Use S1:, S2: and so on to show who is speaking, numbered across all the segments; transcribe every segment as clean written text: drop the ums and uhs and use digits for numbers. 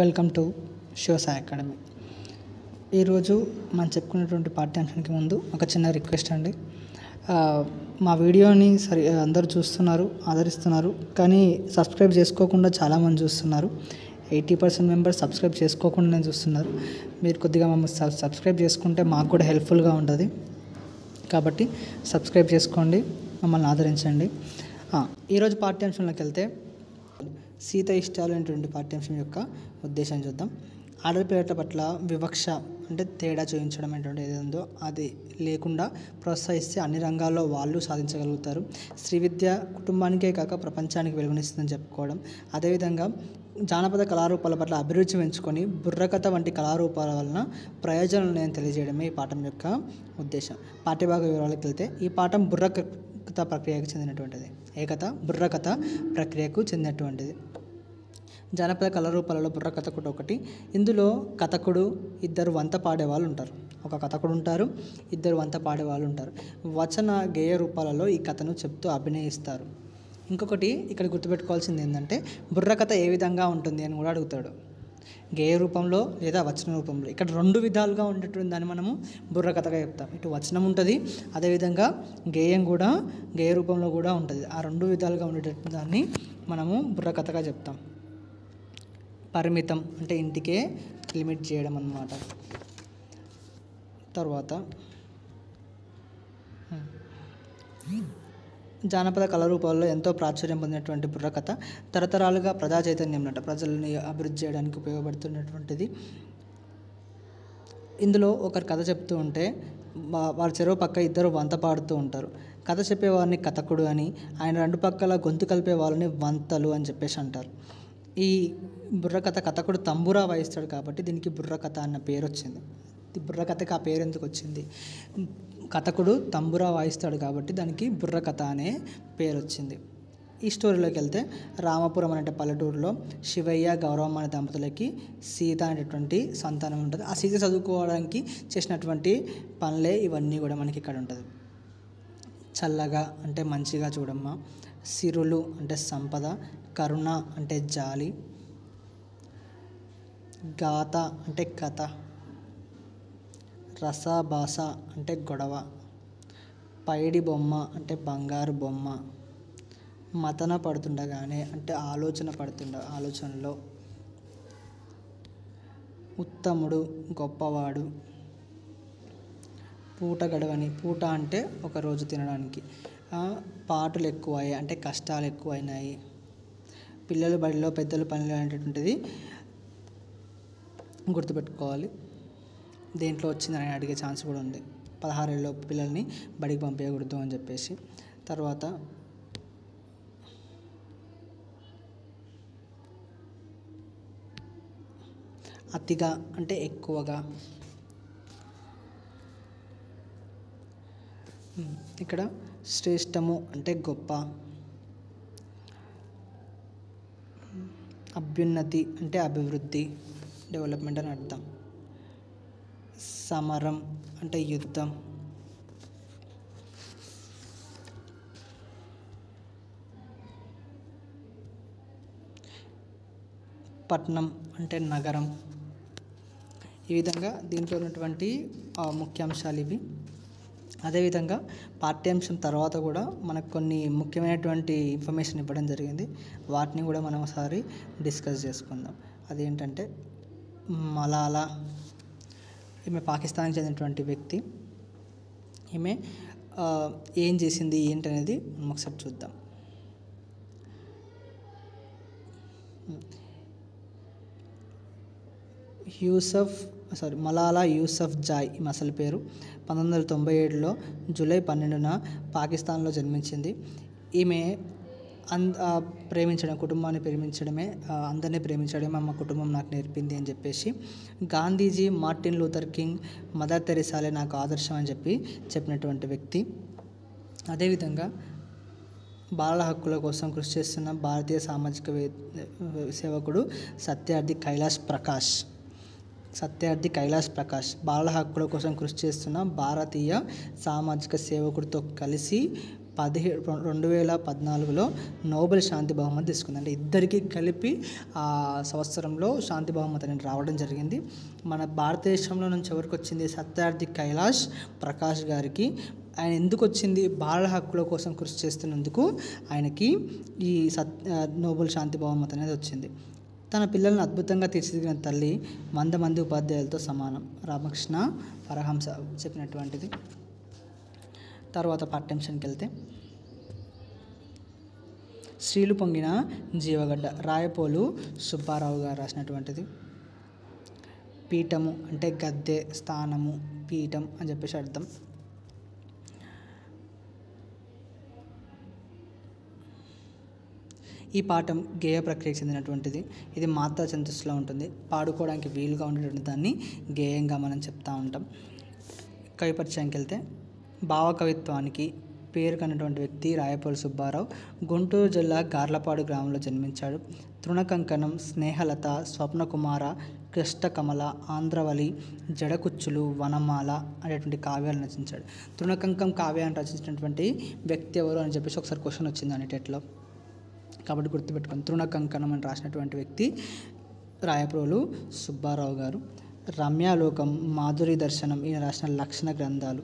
S1: Welcome to Shivasai academy. ఈరోజు మనం చెప్పుకునేటువంటి పాఠ్యాంశానికి ముందు ఒక చిన్న రిక్వెస్ట్ అండి. మా వీడియోని అందరూ చూస్తున్నారు, ఆదరిస్తున్నారు, కానీ సబ్స్క్రైబ్ చేసుకోకుండా చాలామంది చూస్తున్నారు. 80% మెంబర్స్ సబ్స్క్రైబ్ చేసుకోకుండానే చూస్తున్నారు. మీరు కొద్దిగా మమ్మల్ని సబ్స్క్రైబ్ చేసుకుంటే మాకు కూడా హెల్ప్ఫుల్గా ఉంటుంది. కాబట్టి సబ్స్క్రైబ్ చేసుకోండి, మమ్మల్ని ఆదరించండి. ఈరోజు పాఠ్యాంశంలోకి వెళ్తే సీత ఇష్టాలు అనేటువంటి పాఠ్యాంశం యొక్క ఉద్దేశం చూద్దాం. ఆడపిల్లల పట్ల వివక్ష అంటే తేడా చూపించడం అనేటువంటి ఏదో అది లేకుండా ప్రోత్సహిస్తే అన్ని రంగాల్లో వాళ్ళు సాధించగలుగుతారు. స్త్రీ విద్య కుటుంబానికే కాక ప్రపంచానికి వెలుగునిస్తుందని చెప్పుకోవడం, అదేవిధంగా జానపద కళారూపాల పట్ల అభిరుచి పెంచుకొని బుర్రకథ వంటి కళారూపాల వలన ప్రయోజనాలను తెలియజేయడమే ఈ పాఠం యొక్క ఉద్దేశం. పాఠ్యభాగ వివరాలకు వెళ్తే ఈ పాఠం బుర్రకథ ప్రక్రియకు చెందినటువంటిది. బుర్రకథ ప్రక్రియకు చెందినటువంటిది. జానపద కళారూపాలలో బుర్రకథ కూడా ఒకటి. ఇందులో కథకుడు, ఇద్దరు వంత పాడేవాళ్ళు ఉంటారు. ఒక కథకుడు ఉంటారు, ఇద్దరు వంత పాడేవాళ్ళు ఉంటారు. వచన గేయ రూపాలలో ఈ కథను చెప్తూ అభినయిస్తారు. ఇంకొకటి ఇక్కడ గుర్తుపెట్టుకోవాల్సింది ఏంటంటే బుర్రకథ ఏ విధంగా ఉంటుంది అని కూడా అడుగుతాడు. గేయ రూపంలో లేదా వచన రూపంలో. ఇక్కడ రెండు విధాలుగా ఉండేటువంటి దాన్ని మనము బుర్రకథగా చెప్తాం. ఇటు వచనం ఉంటుంది, అదేవిధంగా గేయ రూపంలో కూడా ఉంటుంది. ఆ రెండు విధాలుగా ఉండేటువంటి దాన్ని మనము బుర్రకథగా చెప్తాం. పరిమితం అంటే ఇంటికే లిమిట్ చేయడం అన్నమాట. తర్వాత జానపద కళారూపాల్లో ఎంతో ప్రాచుర్యం పొందినటువంటి బుర్రకథ తరతరాలుగా ప్రజా చైతన్యం ప్రజల్ని అభివృద్ధి చేయడానికి ఉపయోగపడుతున్నటువంటిది. ఇందులో ఒకరు కథ చెప్తూ ఉంటే వాళ్ళ చెరువు పక్క ఇద్దరు వంత పాడుతూ ఉంటారు. కథ చెప్పేవారిని కథకుడు అని, ఆయన రెండు పక్కల గొంతు కలిపే వాళ్ళని వంతలు అని చెప్పేసి అంటారు. ఈ బుర్రకథ కథకుడు తంబురా వాయిస్తాడు కాబట్టి దీనికి బుర్రకథ అన్న పేరు వచ్చింది. బుర్రకథకి ఆ పేరు ఎందుకు వచ్చింది? కథకుడు తంబురా వాయిస్తాడు కాబట్టి దానికి బుర్రకథ అనే పేరు వచ్చింది. ఈ స్టోరీలోకి వెళ్తే రామాపురం అనే పల్లెటూరులో శివయ్య, గౌరవమ్మ అనే దంపతులకి సీత అనేటువంటి సంతానం ఉంటుంది. ఆ సీత చదువుకోవడానికి చేసినటువంటి పనులే ఇవన్నీ కూడా మనకి ఇక్కడ ఉంటుంది. చల్లగా అంటే మంచిగా చూడమ్మ, సిరులు అంటే సంపద, కరుణ అంటే జాలి, గాథ అంటే కథ, రసభాస అంటే గొడవ, పైడి బొమ్మ అంటే బంగారు బొమ్మ, మతన పడుతుండగానే అంటే ఆలోచనలో, ఉత్తముడు గొప్పవాడు, పూట గడవని, పూట అంటే ఒక రోజు తినడానికి, పాటలు ఎక్కువయ్యాయి అంటే కష్టాలు ఎక్కువైనాయి, పిల్లలు బడిలో పెద్దలు పనులు అనేటువంటిది గుర్తుపెట్టుకోవాలి. దేంట్లో వచ్చిందని అడిగే ఛాన్స్ కూడా ఉంది. 16 ఏళ్ళ పిల్లల్ని బడికి పంపించకూడదు అని చెప్పేసి. తర్వాత అతిగా అంటే ఎక్కువగా. ఇక్కడ శ్రేష్టము అంటే గొప్ప, అభ్యున్నతి అంటే అభివృద్ధి, డెవలప్మెంట్ అని అర్థం, సమరం అంటే యుద్ధం, పట్నం అంటే నగరం. ఈ విధంగా దీంట్లో ఉన్నటువంటి ముఖ్యాంశాలు ఇవి. అదేవిధంగా పాఠ్యాంశం తర్వాత కూడా మనకు కొన్ని ముఖ్యమైనటువంటి ఇన్ఫర్మేషన్ ఇవ్వడం జరిగింది. వాటిని కూడా మనం ఒకసారి డిస్కస్ చేసుకుందాం. అదేంటంటే మలాలా, ఈమె పాకిస్తాన్కి చెందినటువంటి వ్యక్తి. ఈమె ఏం చేసింది ఏంటనేది మనం ఒకసారి చూద్దాం. మలాలా యూసఫ్ జాయ్ ఈమె అసలు పేరు. 1997లో జూలై 12న పాకిస్తాన్లో జన్మించింది. ఈమె కుటుంబాన్ని ప్రేమించడమే, అందరినీ ప్రేమించడమే మా కుటుంబం నాకు నేర్పింది అని చెప్పేసి Gandhiji, Martin Luther King, Mother తెరెసాలే నాకు ఆదర్శం అని చెప్పినటువంటి వ్యక్తి. అదేవిధంగా బాలల హక్కుల కోసం కృషి చేస్తున్న భారతీయ సామాజిక సేవకుడు సత్యార్థి కైలాష్ ప్రకాష్ బాలల హక్కుల కోసం కృషి చేస్తున్న భారతీయ సామాజిక సేవకుడితో కలిసి 2014లో నోబెల్ శాంతి బహుమతి తీసుకుంది. అంటే ఇద్దరికి కలిపి ఆ సంవత్సరంలో శాంతి బహుమతి అనేది రావడం జరిగింది. మన భారతదేశంలో నుంచి ఎవరికి వచ్చింది? సత్యార్థి కైలాష్ ప్రకాష్ గారికి. ఆయన ఎందుకు వచ్చింది? బాలల హక్కుల కోసం కృషి చేస్తున్నందుకు ఆయనకి ఈ నోబెల్ శాంతి బహుమతి అనేది వచ్చింది. తన పిల్లలను అద్భుతంగా తీర్చిదిద్దిన తల్లి 100 మంది ఉపాధ్యాయులతో సమానం. రామకృష్ణ పరమహంస చెప్పినటువంటిది. తర్వాత పాఠ్యాంశానికి వెళ్తే, స్త్రీలు పొంగిన జీవగడ్డ రాయపోలు సుబ్బారావు గారు రాసినటువంటిది. పీఠము అంటే గద్దె, స్థానము, పీఠం అని చెప్పేసి అర్థం. ఈ పాఠం గేయ ప్రక్రియకు చెందినటువంటిది. ఇది మాత్రా ఛందస్సులో ఉంటుంది. పాడుకోవడానికి వీలుగా ఉండేటువంటి దాన్ని గేయంగా మనం చెప్తూ ఉంటాం. కవి పరిచయానికి వెళ్తే, భావకవిత్వానికి పేరు కన్నటువంటి వ్యక్తి రాయపోలు సుబ్బారావు. గుంటూరు జిల్లా గార్లపాడు గ్రామంలో జన్మించాడు. తృణకంకణం, స్నేహలత, స్వప్నకుమార, కృష్ణకమల, ఆంధ్రవలి, జడకుచ్చులు, వనమాల అనేటువంటి కావ్యాలు రచించాడు. తృణకంకం కావ్యాన్ని రచించినటువంటి వ్యక్తి ఎవరు అని చెప్పేసి ఒకసారి క్వశ్చన్ వచ్చింది అన్నిటిలో, కాబట్టి గుర్తుపెట్టుకోండి. తృణకంకణం అని రాసినటువంటి వ్యక్తి రాయపోలు సుబ్బారావు గారు. రమ్యాలోకం, మాధురి దర్శనం ఈయన రాసిన లక్షణ గ్రంథాలు.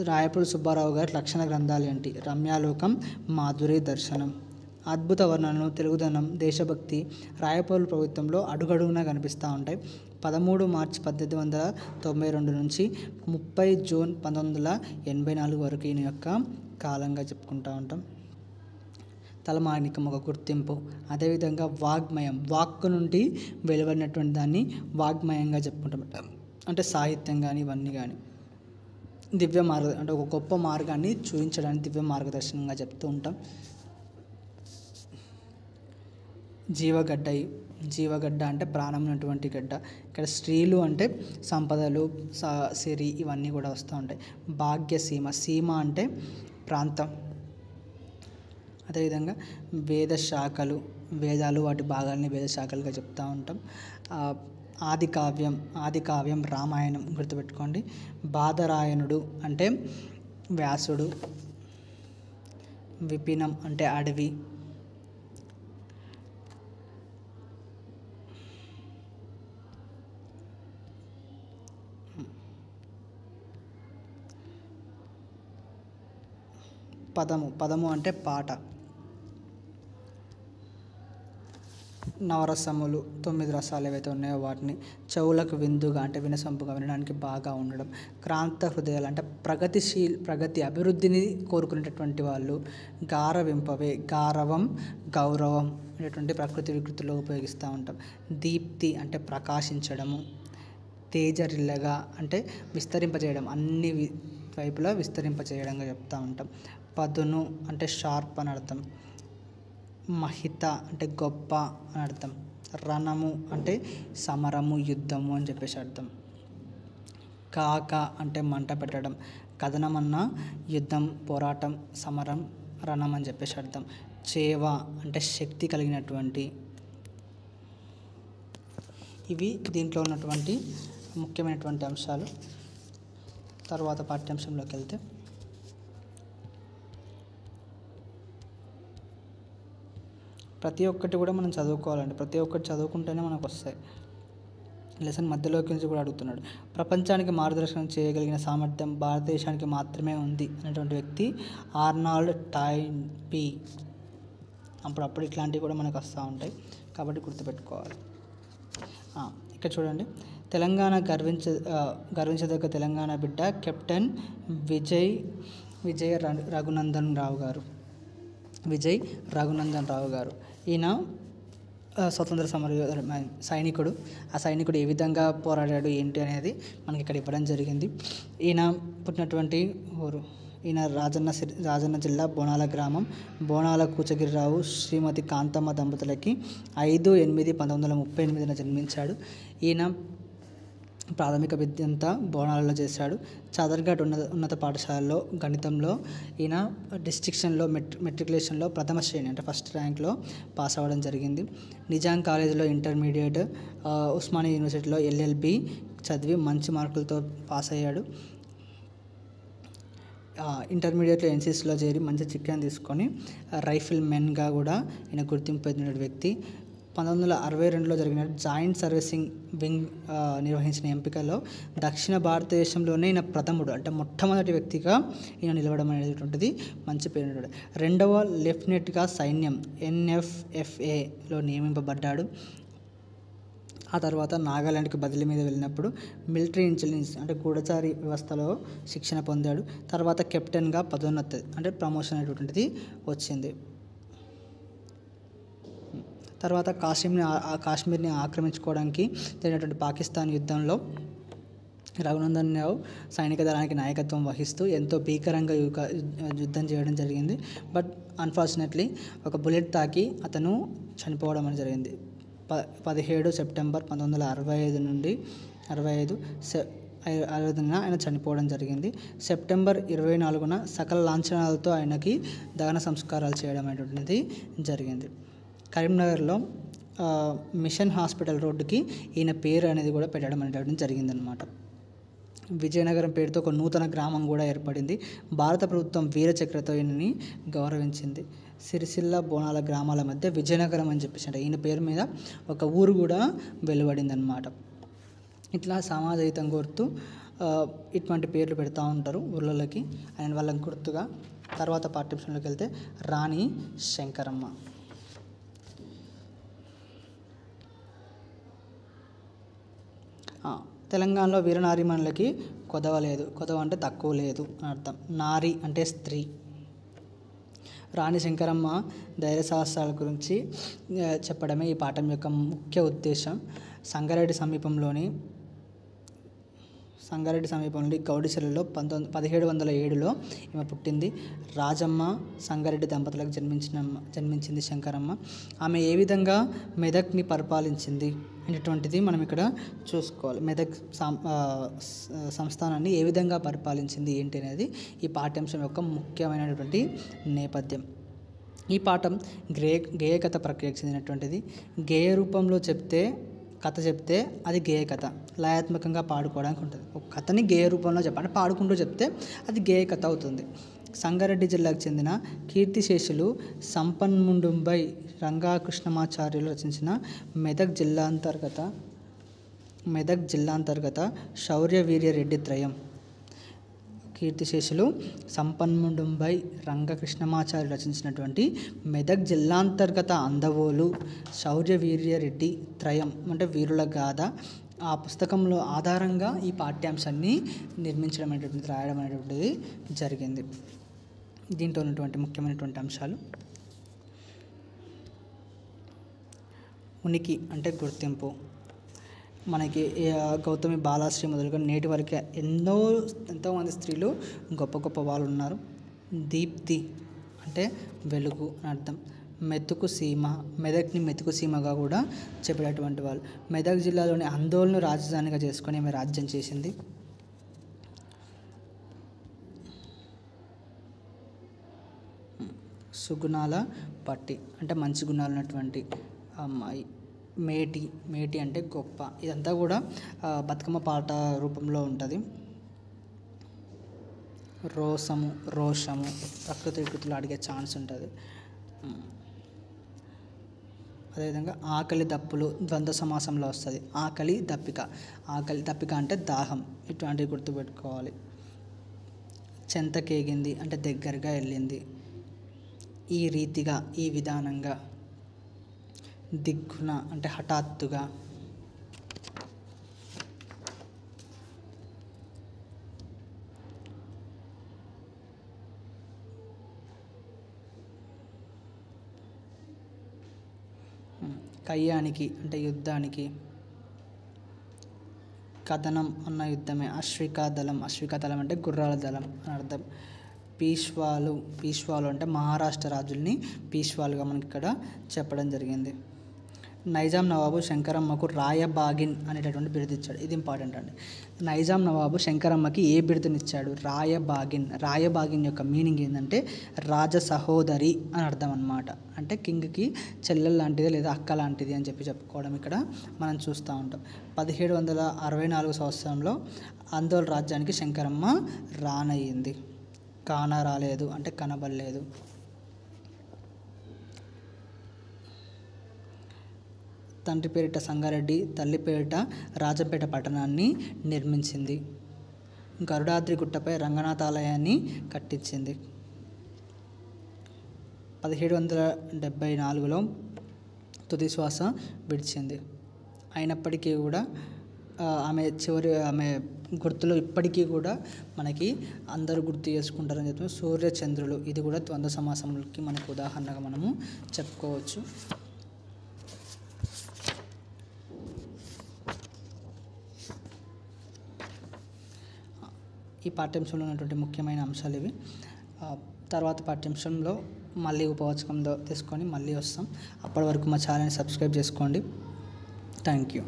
S1: రాయపోలు సుబ్బారావు గారి లక్షణ గ్రంథాలు ఏంటి? రమ్యాలోకం, మాధురి దర్శనం. అద్భుత వర్ణనలు, తెలుగుదనం, దేశభక్తి రాయపోలు ప్రభుత్వంలో అడుగడుగునా కనిపిస్తూ ఉంటాయి. 13 మార్చి 1892 నుంచి 30 జూన్ 1984 వరకు ఈయన యొక్క కాలంగా చెప్పుకుంటూ ఉంటాం. తలమానికం ఒక గుర్తింపు. అదేవిధంగా వాగ్మయం, వాక్కు నుండి వెలువడినటువంటి దాన్ని వాగ్మయంగా చెప్పుకుంటాం. అంటే సాహిత్యం కానీ ఇవన్నీ కానీ. దివ్య మార్గ అంటే ఒక గొప్ప మార్గాన్ని చూపించడానికి దివ్య మార్గదర్శనంగా చెప్తూ ఉంటాం. జీవగడ్డ అంటే ప్రాణం ఉన్నటువంటి గడ్డ. ఇక్కడ స్త్రీలు అంటే సంపదలు, సిరి ఇవన్నీ కూడా వస్తూ ఉంటాయి. భాగ్యసీమ, సీమ అంటే ప్రాంతం. అదేవిధంగా వేదాలు వాటి భాగాల్ని వేద శాఖలుగా చెప్తూ ఉంటాం. ఆది కావ్యం రామాయణం గుర్తుపెట్టుకోండి. బాదరాయణుడు అంటే వ్యాసుడు. విపినం అంటే అడవి. పదము అంటే పాట. నవరసములు 9 రసాలు ఏవైతే ఉన్నాయో వాటిని. చెవులకు విందుగా అంటే వినసొంపుగా, వినడానికి బాగా ఉండడం. క్రాంత హృదయాలు అంటే ప్రగతి అభివృద్ధిని కోరుకునేటటువంటి వాళ్ళు. గారవింపవే, గారవం, గౌరవం అనేటువంటి ప్రకృతి వికృతిలో ఉపయోగిస్తూ ఉంటాం. దీప్తి అంటే ప్రకాశించడము. తేజరిల్లగా అంటే విస్తరింపజేయడం, అన్ని వైపులా విస్తరింపజేయడంగా చెప్తూ ఉంటాం. పదును అంటే షార్ప్ అని అర్థం. మహిత అంటే గొప్ప అని అర్థం. రణము అంటే సమరము, యుద్ధము అని చెప్పేసి అర్థం. కాక అంటే మంట పెట్టడం. కథనం అన్న యుద్ధం, పోరాటం, సమరం, రణం అని చెప్పేసి అర్థం. చేవ అంటే శక్తి కలిగినటువంటి. ఇవి దీంట్లో ఉన్నటువంటి ముఖ్యమైనటువంటి అంశాలు. తర్వాత పాఠ్యాంశంలోకి వెళ్తే, ప్రతి ఒక్కటి కూడా మనం చదువుకోవాలండి. ప్రతి ఒక్కటి చదువుకుంటేనే మనకు వస్తాయి. లెసన్ మధ్యలోకి నుంచి కూడా అడుగుతున్నాడు. ప్రపంచానికి మార్గదర్శనం చేయగలిగిన సామర్థ్యం భారతదేశానికి మాత్రమే ఉంది అనేటువంటి వ్యక్తి ఆర్నాల్డ్ టాయిన్బీ. అప్పుడప్పుడు ఇట్లాంటివి కూడా మనకు వస్తూ ఉంటాయి, కాబట్టి గుర్తుపెట్టుకోవాలి. ఇక్కడ చూడండి, తెలంగాణ గర్వించదగ్గ తెలంగాణ బిడ్డ కెప్టెన్ విజయ రఘునందన్ రావు గారు. ఈయన స్వతంత్ర సమర సైనికుడు. ఆ సైనికుడు ఏ విధంగా పోరాడాడు ఏంటి అనేది మనకి ఇక్కడ ఇవ్వడం జరిగింది. ఈయన పుట్టినటువంటి ఊరు, ఈయన రాజన్న జిల్లా బోనాల గ్రామం. బోనాల కూచగిరిరావు శ్రీమతి కాంతమ్మ దంపతులకి 5/8/1938 జన్మించాడు. ఈయన ప్రాథమిక విద్య అంతా బోనాలలో చేశాడు. చాదర్ఘాట్ ఉన్నత పాఠశాలలో గణితంలో ఈయన డిస్టింక్షన్లో మెట్రికులేషన్లో ప్రథమ శ్రేణి అంటే ఫస్ట్ ర్యాంక్లో పాస్ అవ్వడం జరిగింది. నిజాం కాలేజీలో ఇంటర్మీడియట్, ఉస్మానియా యూనివర్సిటీలో LLB చదివి మంచి మార్కులతో పాస్ అయ్యాడు. ఇంటర్మీడియట్లో ఎన్సీసీలో చేరి మంచి చికెన్ తీసుకొని రైఫిల్ మెన్గా కూడా ఈయన గుర్తింపు పొందిన వ్యక్తి. 1962లో జరిగిన జాయింట్ సర్వీసింగ్ వింగ్ నిర్వహించిన ఎంపికలో దక్షిణ భారతదేశంలోనే ఈయన ప్రథముడు, అంటే మొట్టమొదటి వ్యక్తిగా ఈయన నిలవడం అనేటువంటిది మంచి పేరు. రెండవ లెఫ్టినెంట్గా సైన్యం NFFAలో నియమింపబడ్డాడు. ఆ తర్వాత నాగాలాండ్కి బదిలీ మీద వెళ్ళినప్పుడు మిలిటరీ ఇంటెలిజెన్స్ అంటే గూఢచారి వ్యవస్థలో శిక్షణ పొందాడు. తర్వాత కెప్టెన్గా పదోన్నతి అంటే ప్రమోషన్ అనేటువంటిది వచ్చింది. తర్వాత కాశ్మీర్ని ఆక్రమించుకోవడానికి జరిగినటువంటి పాకిస్తాన్ యుద్ధంలో రఘునందన్ రావు సైనిక దళానికి నాయకత్వం వహిస్తూ ఎంతో భీకరంగా యుద్ధం చేయడం జరిగింది. బట్ అన్ఫార్చునేట్లీ ఒక బుల్లెట్ తాకి అతను చనిపోవడం అనేది జరిగింది. 17 సెప్టెంబర్ 1965 ఆయన చనిపోవడం జరిగింది. సెప్టెంబర్ 24న సకల లాంఛనాలతో ఆయనకి దహన సంస్కారాలు చేయడం అనేటువంటిది జరిగింది. కరీంనగర్లో మిషన్ హాస్పిటల్ రోడ్డుకి ఈయన పేరు అనేది కూడా పెట్టడం అనేటువంటిది జరిగిందనమాట. విజయనగరం పేరుతో ఒక నూతన గ్రామం కూడా ఏర్పడింది. భారత ప్రభుత్వం వీర చక్రతో ఈయనని గౌరవించింది. సిరిసిల్ల బోనాల గ్రామాల మధ్య విజయనగరం అని చెప్పేసి అంటే ఈయన పేరు మీద ఒక ఊరు కూడా వెలువడింది అనమాట. ఇట్లా సమాజహితం కోరుతూ ఇటువంటి పేర్లు పెడతా ఉంటారు ఊళ్ళలోకి అండ్ వాళ్ళకి గుర్తుగా. తర్వాత పాఠ్యాంశంలోకి వెళ్తే రాణి శంకరమ్మ. తెలంగాణలో వీరనారీమణులకి కొదవ లేదు. కొదవ అంటే తక్కువ లేదు అని అర్థం. నారి అంటే స్త్రీ. రాణి శంకరమ్మ ధైర్య సాహసాల గురించి చెప్పడమే ఈ పాఠం యొక్క ముఖ్య ఉద్దేశం. సంగారెడ్డి సమీపంలోని గౌడిచెర్లలో 1707లో ఈమె పుట్టింది. రాజమ్మ సంగారెడ్డి దంపతులకు జన్మించింది శంకరమ్మ. ఆమె ఏ విధంగా మెదక్ని పరిపాలించింది అనేటువంటిది మనం ఇక్కడ చూసుకోవాలి. మెదక్ సంస్థానాన్ని ఏ విధంగా పరిపాలించింది ఏంటి అనేది ఈ పాఠ్యాంశం యొక్క ముఖ్యమైనటువంటి నేపథ్యం. ఈ పాఠం గేయ కథ ప్రక్రియకు చెందినటువంటిది. గేయ రూపంలో కథ చెప్తే అది గేయ కథ. లయాత్మకంగా పాడుకోవడానికి ఉంటుంది. ఒక కథని గేయ రూపంలో చెప్పాలి, పాడుకుంటూ చెప్తే అది గేయ కథ అవుతుంది. సంగారెడ్డి జిల్లాకు చెందిన కీర్తిశేషులు సంపన్ముండుంబై రంగాకృష్ణమాచార్యులు రచించిన మెదక్ జిల్లాంతర్గత శౌర్యవీర్య రెడ్డి త్రయం. కీర్తిశేషులు సంపన్ముండుంబై రంగకృష్ణమాచార్యులు రచించినటువంటి మెదక్ జిల్లాంతర్గత అందవోలు శౌర్యవీర్య రెడ్డి త్రయం అంటే వీరుల గాథ. ఆ పుస్తకంలో ఆధారంగా ఈ పాఠ్యాంశాన్ని నిర్మించడం అనేటువంటిది రాయడం అనేటువంటిది జరిగింది. దీంట్లో ఉన్నటువంటి ముఖ్యమైనటువంటి అంశాలు: ఉనికి అంటే గుర్తింపు. మనకి గౌతమి బాలాశ్రీ మొదలుగా నేటి వరకే ఎంతోమంది స్త్రీలు గొప్ప గొప్ప వాళ్ళు ఉన్నారు. దీప్తి అంటే వెలుగు అని అర్థం. మెతుకు సీమ, మెదక్ని మెతుకు సీమగా కూడా చెప్పేటటువంటి వాళ్ళు. మెదక్ జిల్లాలోని అందోల్ను రాజధానిగా చేసుకొని ఆమె రాజ్యం చేసింది. సుగుణాల పట్టి అంటే మంచి గుణాలు ఉన్నటువంటి అమ్మాయి. మేటి అంటే గొప్ప. ఇదంతా కూడా బతుకమ్మ పాట రూపంలో ఉంటుంది. రోషము ప్రకృతి వికృతులు అడిగే ఛాన్స్ ఉంటుంది. అదేవిధంగా ఆకలి దప్పులు ద్వంద్వ సమాసంలో వస్తుంది. ఆకలి దప్పిక అంటే దాహం. ఇటువంటివి గుర్తుపెట్టుకోవాలి. చెంతకేగింది అంటే దగ్గరగా వెళ్ళింది. ఈ రీతిగా ఈ విధానంగా. దిగ్గున అంటే హఠాత్తుగా. కయ్యానికి అంటే యుద్ధానికి. కథనం అన్న యుద్ధమే. అశ్వికాదళం అంటే గుర్రాల దళం అని అర్థం. పీష్వాలు అంటే మహారాష్ట్ర రాజుల్ని పీష్వాలుగా మనకి ఇక్కడ చెప్పడం జరిగింది. నైజాం నవాబు శంకరమ్మకు రాయబాగిన్ అనేటటువంటి బిరుదు ఇచ్చాడు. ఇది ఇంపార్టెంట్ అండి. నైజాం నవాబు శంకరమ్మకి ఏ బిరుదునిచ్చాడు? రాయబాగిన్ యొక్క మీనింగ్ ఏంటంటే రాజ సహోదరి అని అర్థం అన్నమాట. అంటే కింగ్కి చెల్లెలు లాంటిది లేదా అక్క లాంటిది అని చెప్పుకోవడం ఇక్కడ మనం చూస్తూ ఉంటాం. 1764 సంవత్సరంలో అందోల్ రాజ్యానికి శంకరమ్మ రానయ్యింది. కానరాలేదు అంటే కనబడలేదు. తండ్రి పేరిట సంగారెడ్డి, తల్లి పేరిట రాజంపేట పట్టణాన్ని నిర్మించింది. గరుడాద్రి గుట్టపై రంగనాథ ఆలయాన్ని కట్టించింది. 1774లో తుది శ్వాస విడిచింది. అయినప్పటికీ కూడా ఆమె గుర్తులు ఇప్పటికీ కూడా మనకి అందరూ గుర్తు చేసుకుంటారని చెప్పి సూర్య చంద్రులు, ఇది కూడా ద్వంద్వ సమాసంకి మనకు ఉదాహరణగా మనము చెప్పుకోవచ్చు. ఈ పాఠ్యాంశంలో ఉన్నటువంటి ముఖ్యమైన అంశాలు ఇవి. తర్వాత పాఠ్యాంశంలో మళ్ళీ ఉపవాచకంలో తీసుకొని మళ్ళీ వస్తాం. అప్పటి వరకు మా ఛానల్ని సబ్స్క్రైబ్ చేసుకోండి. Thank you.